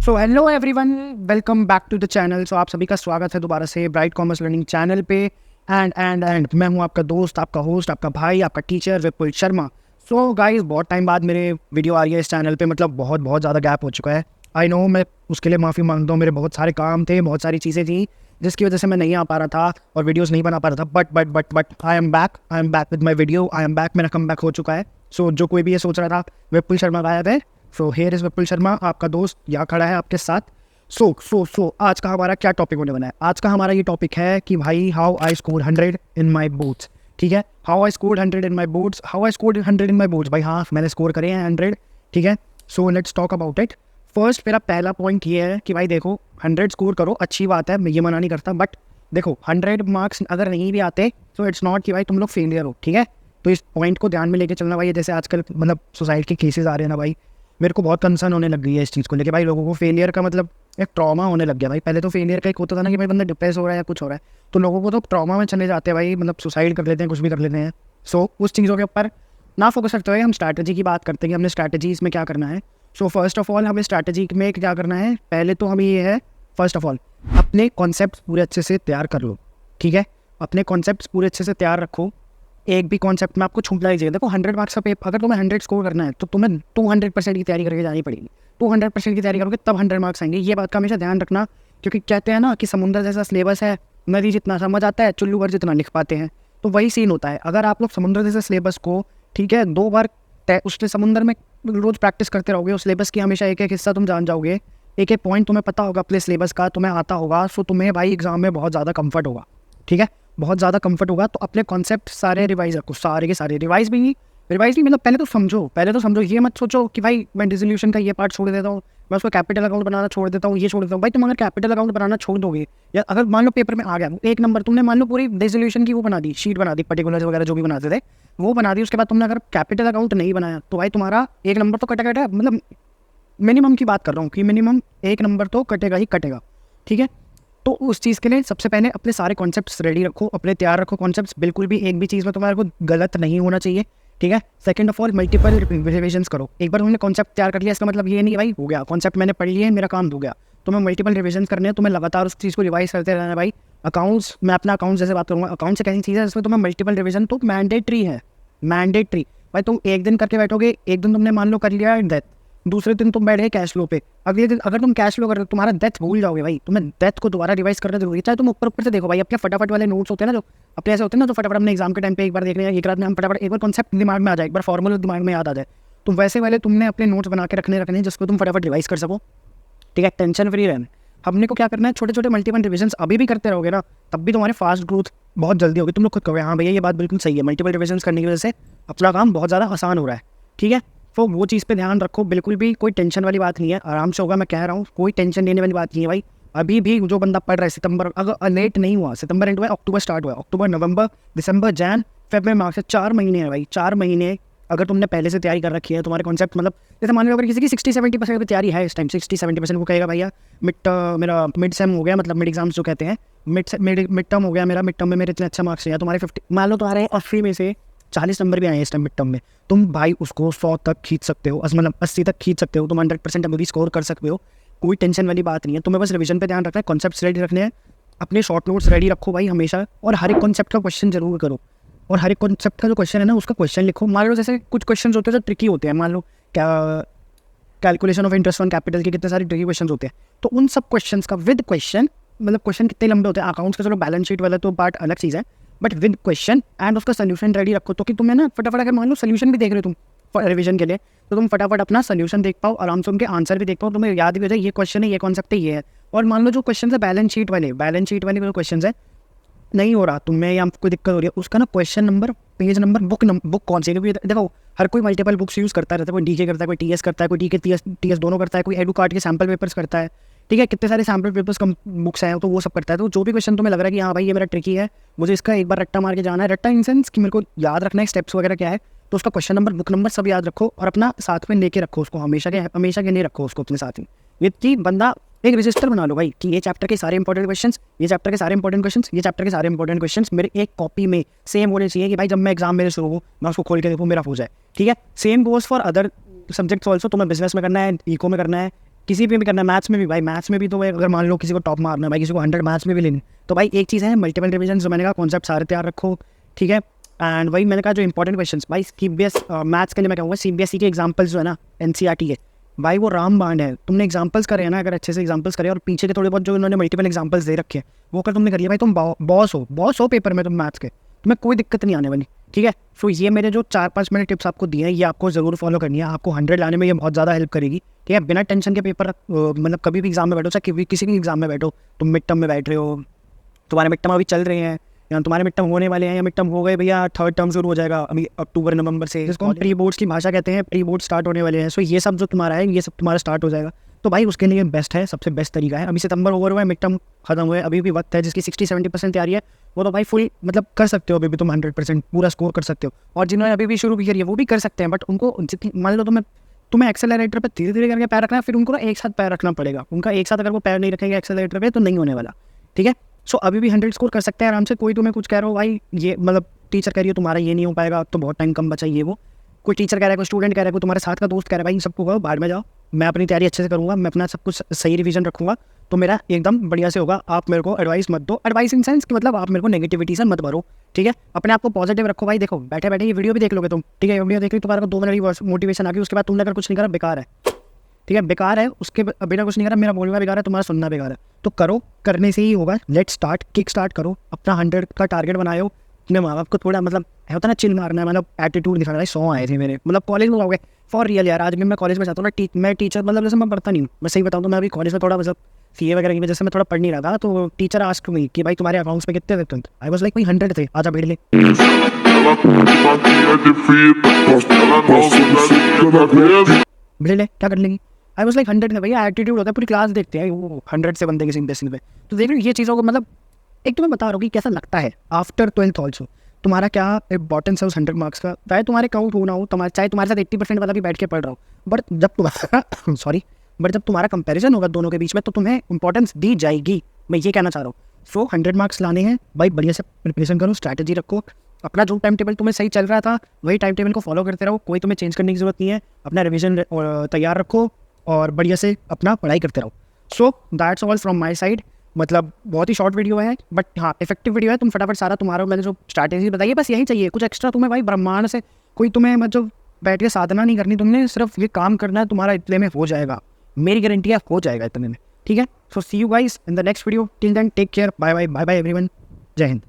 So hello everyone, welcome back to the channel. So आप सभी का स्वागत है दोबारा से ब्राइट कॉमर्स लर्निंग चैनल पे। एंड मैं हूं आपका दोस्त, आपका होस्ट, आपका भाई, आपका teacher Vipul Sharma. So guys, बहुत टाइम बाद मेरे वीडियो आ रही है इस चैनल पे, मतलब बहुत ज़्यादा गैप हो चुका है। आई नो, मैं उसके लिए माफ़ी मांगता हूँ। मेरे बहुत सारे काम थे, बहुत सारी चीज़ें थी जिसकी वजह से मैं नहीं आ पा रहा था और वीडियोज़ नहीं बना पा रहा था। But I am back with my video. I am back, मेरा कम बैक हो चुका है। सो जो कोई भी ये सोच रहा था विपुल शर्मा गायब है, सो हेयर इज़ विपुल शर्मा, आपका दोस्त यहाँ खड़ा है आपके साथ। सो आज का हमारा क्या टॉपिक होने वाला है? आज का हमारा ये टॉपिक है कि भाई how I score 100 in my boards. ठीक है, how I score 100 in my boards, how I score 100 in my boards. भाई हाँ, मैंने स्कोर करे हैं 100। ठीक है, so let's talk about it. First मेरा पहला पॉइंट ये है कि भाई देखो, 100 स्कोर करो, अच्छी बात है, मैं ये मना नहीं करता, बट देखो 100 मार्क्स अगर नहीं भी आते तो इट्स नॉट कि भाई तुम लोग फेलियर हो। ठीक है, तो इस पॉइंट को ध्यान में लेके चलना भाई। जैसे आजकल मतलब सोसाइटी के केसेस आ रहे हैं ना भाई, मेरे को बहुत कंसर्न होने लग गई है इस चीज़ को लेके। भाई लोगों को फेलियर का मतलब एक ट्रॉमा होने लग गया भाई। पहले तो फेलियर का एक होता था ना कि भाई बंदा डिप्रेस हो रहा है या कुछ हो रहा है, तो लोगों को तो ट्रॉमा में चले जाते हैं भाई, मतलब सुसाइड कर लेते हैं, कुछ भी कर लेते हैं। सो उस चीज़ों के ऊपर ना फोकस करते हुए हम स्ट्रैटेजी की बात करते हैं कि हमने स्ट्रैटेजीज में क्या करना है। सो फर्स्ट ऑफ ऑल हमें स्ट्रैटेजी में क्या करना है, पहले तो हमें ये है, फर्स्ट ऑफ ऑल अपने कॉन्सेप्ट पूरे अच्छे से तैयार कर लो। ठीक है, अपने कॉन्सेप्ट पूरे अच्छे से तैयार रखो, एक भी कॉन्सेप्ट में आपको छूटना ही चाहिए। देखो 100 मार्क्स का पेपर, अगर तुम्हें 100 स्कोर करना है तो तुम्हें 200% की तैयारी करके जानी पड़ेगी। 200% की तैयारी करोगे तब 100 मार्क्स आएंगे, ये बात का हमेशा ध्यान रखना। क्योंकि कहते हैं ना कि समुद्र जैसा सिलेबस है, नदी जितना समझ आता है चुल्लू भर जितना लिख पाते हैं, तो वही सीन होता है। अगर आप लोग समुद्र जैसे सिलेबस को, ठीक है, 2 बार उसके समुद्र में रोज प्रैक्टिस करते रहोगे, उस सिलेबस की हमेशा एक एक हिस्सा तुम जान जाओगे, एक एक पॉइंट तुम्हें पता होगा अपने सिलेबस का, तुम्हें आता होगा, सो तुम्हें भाई एग्जाम में बहुत ज़्यादा कंफर्ट होगा। ठीक है, बहुत ज़्यादा कंफर्ट होगा। तो अपने कॉन्सेप्ट सारे रिवाइज रखो, सारे के सारे रिवाइज भी मतलब पहले तो समझो, ये मत सोचो कि भाई मैं डिसोल्यूशन का ये पार्ट छोड़ देता हूँ, मैं उसको कैपिटल अकाउंट बनाना छोड़ देता हूँ, ये छोड़ देता हूँ। भाई तुम अगर कैपिटल अकाउंट बनाना छोड़ दोगे, या अगर मान लो पेपर में आ गया 1 नंबर, तुमने मान लो पूरी डिसोल्यूशन की वो बना दी, शीट बना दी, पर्टिकुलर वगैरह जो भी बनाते थे वो बना दी, उसके बाद तुमने अगर कैपिटल अकाउंट नहीं बनाया तो भाई तुम्हारा 1 नंबर तो कटेगा। मतलब मिनिमम की बात कर रहा हूँ कि मिनिमम 1 नंबर तो कटेगा ही कटेगा। ठीक है, तो उस चीज़ के लिए सबसे पहले अपने सारे कॉन्सेप्ट्स रेडी रखो, अपने तैयार रखो कॉन्सेप्ट्स, बिल्कुल भी एक भी चीज़ में तुम्हारे को गलत नहीं होना चाहिए। ठीक है, second of all multiple revisions करो। एक बार तुमने कॉन्सेप्ट तैयार कर लिया, इसका मतलब ये नहीं भाई हो गया कॉन्सेप्ट मैंने पढ़ लिया है मेरा काम हो गया। तुम्हें मल्टीपल रिविजन करने हैं, तुम्हें लगातार उस चीज़ को रिवाइज करते रहना है भाई। अकाउंट्स, मैं अपना अकाउंट्स जैसे बात करूँगा, अकाउंट्स एक ऐसी चीज़ है जिसमें तुम्हें मल्टीपल रिविजन तो मैंडेटरी है, मैंडेटरी। भाई तुम एक दिन करके बैठोगे, एक दिन तुमने मान लो कर लिया डेथ, दूसरे दिन तुम बैठे कैश फ्लो पे, अगले दिन अगर तुम कैश फ्लो कर रहे हो तुम्हारा डेथ भूल जाओगे भाई। तुम्हें डेथ को दोबारा रिवाइज करना जरूरी है। चाहे तुम ऊपर से देखो भाई, अपने फटाफट वाले नोट्स होते हैं ना, जो अपने ऐसे होते हैं ना, तो फटाफट अपने एग्जाम के टाइम पे एक बार देख रहे हैं, एक रात में हम फटाफट एक बार कॉन्सेप्ट दिमाग में आ जाए, एक बार फॉर्मूला दिमाग में याद आ जाए, तो वैसे वाले तुमने अपने नोट्स बना के रखने हैं जिसको तुम फटाफट रिवाइज कर सको। ठीक है, टेंशन फ्री रहना। हमने को क्या करना है, छोटे छोटे मल्टीपल रिविजन्स अभी भी करते रहोगे ना, तब भी तुम्हारे फास्ट ग्रोथ बहुत जल्दी होगी। तुम लोग खुद कहोगे हाँ भैया ये बात बिल्कुल सही है, मल्टीपल रिविजन्स करने की वजह से अपना काम बहुत ज़्यादा आसान हो रहा है। ठीक है, तो वो चीज़ पे ध्यान रखो, बिल्कुल भी कोई टेंशन वाली बात नहीं है, आराम से होगा। मैं कह रहा हूँ कोई टेंशन लेने वाली बात नहीं है भाई। अभी भी जो बंदा पढ़ रहा है, सितंबर अगर लेट नहीं हुआ, सितंबर एंड हुआ, अक्टूबर स्टार्ट हुआ, अक्टूबर नवंबर दिसंबर जैन फेब में मार्च से 4 महीने है भाई। 4 महीने अगर तुमने पहले से तैयारी कर रखी है, तुम्हारे कॉन्सेप्ट मतलब जैसे मान लो अगर किसी की 60-70% की तैयारी है इस टाइम, 60-70% वो कहेगा भैया मेरा मिड सेम हो गया, मतलब मिड एग्जाम्स जो कहते हैं, मिड टर्म हो गया मेरा, मिड टर्म में मेरे इतने अच्छा मार्क्स हैं, तुम्हारे 50 मान लो तुम्हारे 80 में से 40 नंबर भी आए हैं इस टाइम मिड टर्म में, तुम भाई उसको 100 तक खींच सकते हो, मतलब 80 तक खींच सकते हो, तुम 100% अभी स्कोर कर सकते हो। कोई टेंशन वाली बात नहीं है, तुम्हें बस रिवीजन पे ध्यान रखना है, कॉन्सेप्ट्स रेडी रखने हैं, अपने शॉर्ट नोट्स रेडी रखो भाई हमेशा, और हर एक कॉन्सेप्ट का क्वेश्चन जरूर करो, और हर एक कॉन्सेप्ट का जो क्वेश्चन है ना उसका क्वेश्चन लिखो। मान लो जैसे कुछ क्वेश्चन होते हैं जो ट्रिकी होते हैं, मान लो क्या calculation of interest on capital के कितने सारे ट्रिकी क्वेश्चन होते हैं, तो उन सब क्वेश्चन का विद क्वेश्चन, मतलब क्वेश्चन कितने लंबे होते हैं, अकाउंट्स का चलो बैलेंस शीट वाला तो पार्ट अलग चीज़ है, बट विद क्वेश्चन एंड उसका सोल्यूशन रेडी रखो, तो कि तुम्हें ना फटाफट अगर मान लो सोल्यूशन भी देख रहे हो तुम रिवीजन के लिए, तो तुम फटाफट अपना सोल्यूशन देख पाओ, आराम से उनके आंसर भी देख पाओ, तुम्हें याद भी हो जाए ये क्वेश्चन है, ये कॉन्सेप्ट है, ये है। और मान लो जो क्वेश्चन है बैलेंस शीट वाले जो क्वेश्चन है नहीं हो रहा तुम्हें या कोई दिक्कत हो रही है, उसका ना question number, page number, book कौन सी, क्योंकि देखो हर कोई मल्टीपल बुक्स यूज़ करता रहता है, कोई डीके करता है, कोई टीएस करता है, कोई डीके टीएस दोनों करता है, कोई एडू कार्ड के सैम्पल पेपर्स करता है। ठीक है, कितने सारे सैम्पल पेपर्स कम बुक्स हैं, तो वो सब करता है। तो जो भी क्वेश्चन तुम्हें लग रहा है कि हाँ भाई ये मेरा ट्रिकी है, मुझे इसका एक बार रट्टा मार के जाना है, रट्टा इन सेंस कि मेरे को याद रखना है स्टेप्स वगैरह क्या है, तो उसका क्वेश्चन नंबर, बुक नंबर सब याद रखो, और अपना साथ में लेके रखो उसको, हमेशा के नहीं रखो उसको अपने साथ में, ये कि बंदा एक रजिस्टर बना लो भाई कि ये चैप्टर के सारे इंपॉर्टेंट क्वेश्चंस, ये चैप्टर के सारे इंपॉर्टेंट क्वेश्चंस, ये चैप्टर के सारे इंपॉर्टेंट क्वेश्चंस मेरे एक कॉपी में सेम होने चाहिए, कि भाई जब मैं एग्जाम मेरे शुरू हो मैं उसको खोल के देखूँ मेरा हो जाए। ठीक है, same goes for other subjects also. तुम्हें बिजनेस में करना है, इको में करना है, किसी पे भी करना है, मैथ्स में भी भाई, मैथ्स में भी तो भाई अगर मान लो किसी को टॉप मारना है भाई, किसी को 100 मैथ्स में भी लेनी, तो भाई एक चीज़ है मल्टीपल रिविजन, जो मैंने कहा कॉन्सेप्ट सारे तैयार रखो, ठीक है। एंड वही मैंने कहा जो इंपॉर्टेंट क्वेश्चन भाई CBS मैथ्स के लिए मैं कहूँगा CBSE के एग्जाम्पल्स जो है ना NCERT के, भाई वो रामबाण है। तुमने एग्जाम्पल्स करे हैं ना, अगर अच्छे से एग्जाम्पल्स करे और पीछे के थोड़े बहुत जो उन्होंने मल्टीपल एग्जाम्पल्स दे रखे हैं वो अगर तुमने कर लिया भाई, तुम बॉस हो पेपर में, तुम मैथ्स के, तुम्हें कोई दिक्कत नहीं आने वाली, ठीक है। सो ये मेरे जो 4-5 मैंने टिप्स आपको दिए हैं, ये आपको ज़रूर फॉलो करनी है, आपको 100 लाने में ये बहुत ज़्यादा हेल्प करेगी, ठीक है। बिना टेंशन के पेपर मतलब कभी भी एग्जाम में बैठो, चाहे किसी भी एग्जाम में बैठो, तुम मिड टर्म में बैठ रहे हो, तुम्हारे मिड टर्म अभी चल रहे हैं या तुम्हारे मिड टर्म होने वाले हैं, या मिड टर्म हो गए भैया, थर्ड टर्म शुरू हो जाएगा अभी अक्टूबर नवंबर से, जिसको हम प्री बोर्ड्स की भाषा कहते हैं, प्री बोर्ड स्टार्ट होने वाले हैं। सो ये सब जो तुम्हारा है ये सब तुम्हारा स्टार्ट हो जाएगा, तो भाई उसके लिए बेस्ट है, सबसे बेस्ट तरीका है। अभी सितंबर ओवर हुआ है, मिड टर्म खत्म हुआ है, अभी भी वक्त है, जिसकी 60-70% तैयारी है वो तो भाई फुल मतलब कर सकते हो, अभी भी तुम 100% पूरा स्कोर कर सकते हो। और जिन्होंने अभी भी शुरू की है वो भी कर सकते हैं, बट उनको जितनी मान लो तुम्हें एक्सेलरेटर पे धीरे धीरे करके पैर रखना है, फिर उनको ना एक साथ पैर रखना पड़ेगा, उनका एक साथ अगर वो पैर नहीं रखेंगे एक्सेलरेटर पे तो नहीं होने वाला, ठीक है। सो अभी भी 100 स्कोर कर सकते हैं आराम से, कोई तुम्हें कुछ कह रहा हो भाई ये मतलब टीचर कह रही हो तुम्हारा ये नहीं हो पाएगा, अब तो बहुत टाइम कम बचा, ये वो कोई टीचर कह रहा है, कोई स्टूडेंट कह रहा है, कोई तुम्हारे साथ का दोस्त कह रहा है, भाई सबको कहो बाहर में जाओ, मैं अपनी तैयारी अच्छे से करूँगा, मैं अपना सब कुछ सही रिवीजन रखूँगा, तो मेरा एकदम बढ़िया से होगा। आप मेरे को एडवाइस मत दो, एडवाइस इन सेंस कि मतलब आप मेरे को नेगेटिविटी से मत भरो, ठीक है। अपने आप को पॉजिटिव रखो भाई। देखो बैठे बैठे ये वीडियो भी देख लोगे तुम, ठीक है, वीडियो देख ली तुम्हारे को 2 मिनट की मोटिवेशन आ गई, उसके बाद तुमने अगर कुछ नहीं करा बेकार है, ठीक है, बेकार है, उसके बिना कुछ नहीं करा, मेरा बोलना बेकार है, तुम्हारा सुनना बेकार है, तो करो, करने से ही होगा। लेट स्टार्ट, किक स्टार्ट करो, अपना 100 का टारगेट बनाओ। अपने माँ बाप को थोड़ा मतलब होता ना चिल मारना है, मतलब एटीट्यूड दिखाना है। 100 आए थे मेरे मतलब कॉलेज में, हो गए फॉर रियल यार। आज भी मैं कॉलेज में जाता हूँ ना, मैं टीचर मतलब जैसे मैं पढ़ता नहीं हूँ, मैं सही बताऊँ तो मैं अभी कॉलेज में थोड़ा मतलब CA वगैरह की वजह से मैं थोड़ा पढ़ नहीं रहा था, तो टीचर आस्क्ड मी कि भाई तुम्हारे अकाउंट्स में कितने थे? आई वाज लाइक भाई 100 थे, आजा भेड़ ले। भेड़ ले क्या कर लेंगी? आई वाज लाइक 100 थे भैया, एटीट्यूड होता है, पूरी क्लास देखते हैं वो 100 से बंदे के सिंपल पे। तो देख रहे हो ये चीज़ों को, मतलब एक तो मैं बता रहा हूँ कि कैसा लगता है आफ्टर 12th ऑल्सो, तुम्हारा क्या इंपॉर्टेंस है उस 100 मार्क्स का, चाहे तुम्हारे काउंट हो ना हो, चाहे तुम्हारे साथ 80% वाला भी बैठ के पढ़ रहा हो, बट जब तुम्हारा बट जब तुम्हारा कंपैरिजन होगा दोनों के बीच में, तो तुम्हें इंपॉर्टेंस दी जाएगी, मैं ये कहना चाह रहा हूँ। सो 100 मार्क्स लाने हैं भाई, बढ़िया से प्रिपरेशन करो, स्ट्रैटेजी रखो, अपना जो टाइम टेबल तुम्हें सही चल रहा था वही टाइम टेबल को फॉलो करते रहो, कोई तुम्हें चेंज करने की जरूरत नहीं है, अपना रिविजन तैयार रखो और बढ़िया से अपना पढ़ाई करते रहो। So that's all from my side. मतलब बहुत ही शॉर्ट वीडियो है, बट हाँ इफेक्टिव वीडियो है। तुम फटाफट सारा तुम्हारा मैंने जो स्ट्रैटेजी बताई बस यही चाहिए, कुछ एक्स्ट्रा तुम्हें भाई ब्रह्मांड से कोई तुम्हें मतलब बैठ के साधना नहीं करनी, तुमने सिर्फ ये काम करना है, तुम्हारा इतने में हो जाएगा, मेरी गारंटी है हो जाएगा इतने में, ठीक है। So see you guys in the next video, till then take care, bye bye bye bye everyone, जय हिंद।